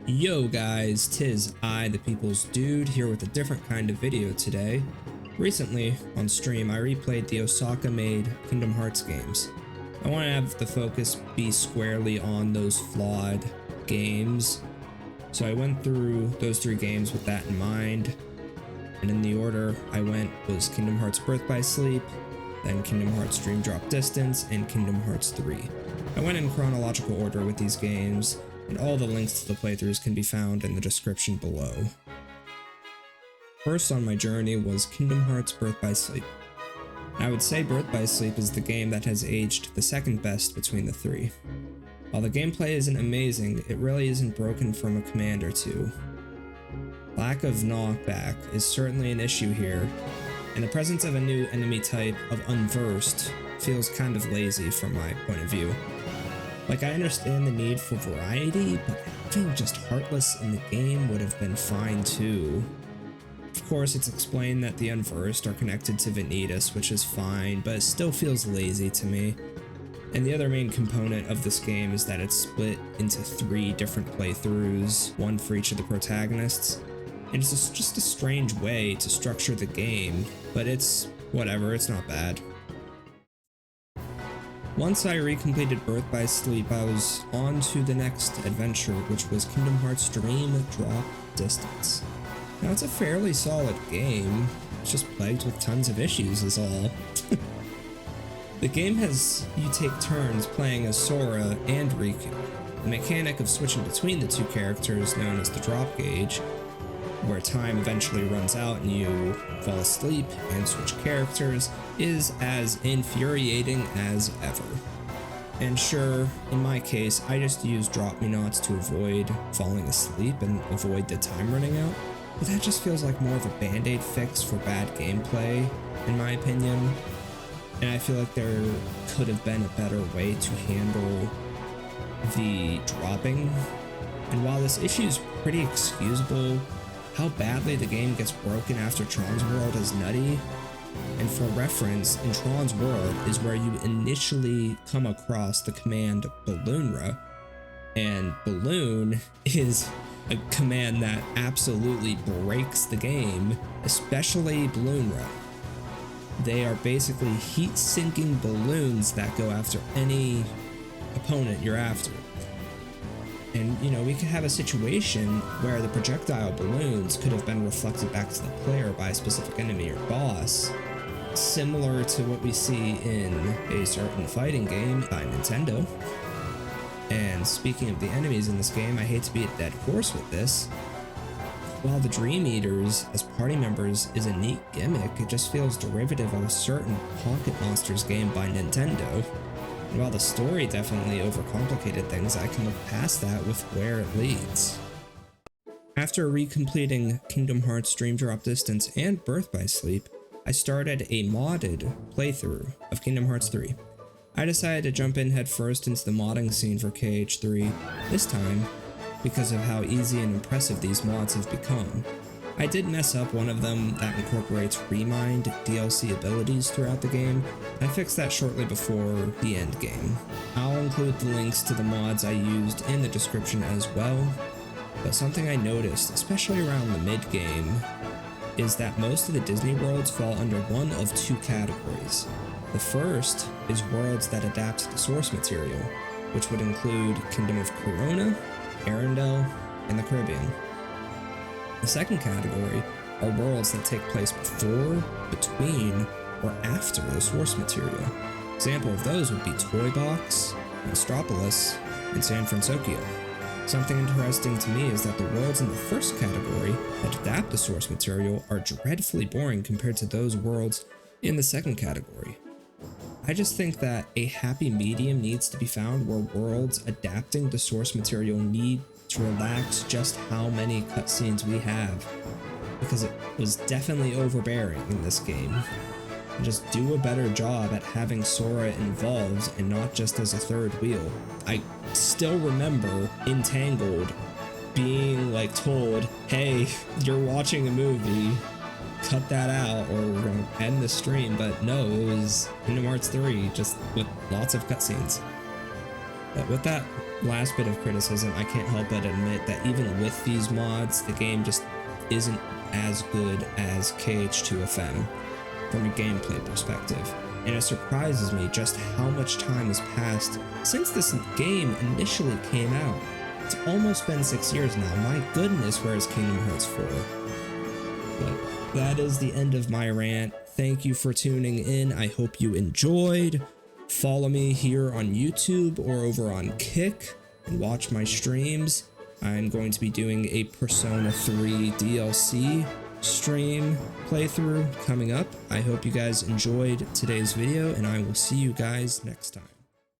Yo guys, tis I, the People's Dude, here with a different kind of video today. Recently, on stream, I replayed the Osaka made Kingdom Hearts games. I want to have the focus be squarely on those flawed games, so I went through those three games with that in mind, and in the order I went was Kingdom Hearts Birth by Sleep, then Kingdom Hearts Dream Drop Distance, and Kingdom Hearts 3. I went in chronological order with these games, and all the links to the playthroughs can be found in the description below. First on my journey was Kingdom Hearts Birth by Sleep. I would say Birth by Sleep is the game that has aged the second best between the three. While the gameplay isn't amazing, it really isn't broken from a command or two. Lack of knockback is certainly an issue here, and the presence of a new enemy type of Unversed feels kind of lazy from my point of view. Like, I understand the need for variety, but having just Heartless in the game would have been fine too. Of course, it's explained that the Unversed are connected to Vanitas, which is fine, but it still feels lazy to me. And the other main component of this game is that it's split into 3 different playthroughs, one for each of the protagonists. And it's just a strange way to structure the game, but it's whatever, it's not bad. Once I recompleted Birth by Sleep, I was on to the next adventure, which was Kingdom Hearts Dream Drop Distance. Now, it's a fairly solid game, it's just plagued with tons of issues is all. The game has you take turns playing as Sora and Riku. The mechanic of switching between the two characters, known as the drop gauge, where time eventually runs out and you fall asleep and switch characters, is as infuriating as ever. And sure, in my case, I just use drop me nots to avoid falling asleep and avoid the time running out, but that just feels like more of a band-aid fix for bad gameplay, in my opinion. And I feel like there could have been a better way to handle the dropping. And while this issue is pretty excusable, how badly the game gets broken after Tron's World is nutty. And for reference, in Tron's World is where you initially come across the command Balloonra, and Balloon is a command that absolutely breaks the game, especially Balloonra. They are basically heat-sinking balloons that go after any opponent you're after. And, you know, we could have a situation where the projectile balloons could have been reflected back to the player by a specific enemy or boss, similar to what we see in a certain fighting game by Nintendo. And speaking of the enemies in this game, I hate to be a dead horse with this. While the Dream Eaters as party members is a neat gimmick, it just feels derivative of a certain Pocket Monsters game by Nintendo. And while the story definitely overcomplicated things, I can look past that with where it leads. After recompleting Kingdom Hearts Dream Drop Distance and Birth by Sleep, I started a modded playthrough of Kingdom Hearts 3. I decided to jump in head first into the modding scene for KH3, this time because of how easy and impressive these mods have become. I did mess up one of them that incorporates Remind DLC abilities throughout the game. I fixed that shortly before the end game. I'll include the links to the mods I used in the description as well, but something I noticed, especially around the mid-game, is that most of the Disney worlds fall under one of 2 categories. The first is worlds that adapt the source material, which would include Kingdom of Corona, Arendelle, and the Caribbean. The second category are worlds that take place before, between, or after the source material. Example of those would be Toy Box, Nostropolis, and San Francisco. Something interesting to me is that the worlds in the first category that adapt the source material are dreadfully boring compared to those worlds in the second category. I just think that a happy medium needs to be found where worlds adapting the source material need to relax just how many cutscenes we have, because it was definitely overbearing in this game. And just do a better job at having Sora involved and not just as a third wheel. I still remember in Tangled being like told, hey, you're watching a movie, cut that out or we're gonna end the stream, but no, it was Kingdom Hearts 3 just with lots of cutscenes. But with that last bit of criticism, I can't help but admit that even with these mods, the game just isn't as good as KH2FM from a gameplay perspective. And it surprises me just how much time has passed since this game initially came out. It's almost been 6 years now. My goodness, where is Kingdom Hearts 4? But that is the end of my rant. Thank you for tuning in. I hope you enjoyed. Follow me here on YouTube or over on Kick and watch my streams. I'm going to be doing a Persona 3 DLC stream playthrough coming up. I hope you guys enjoyed today's video, and I will see you guys next time.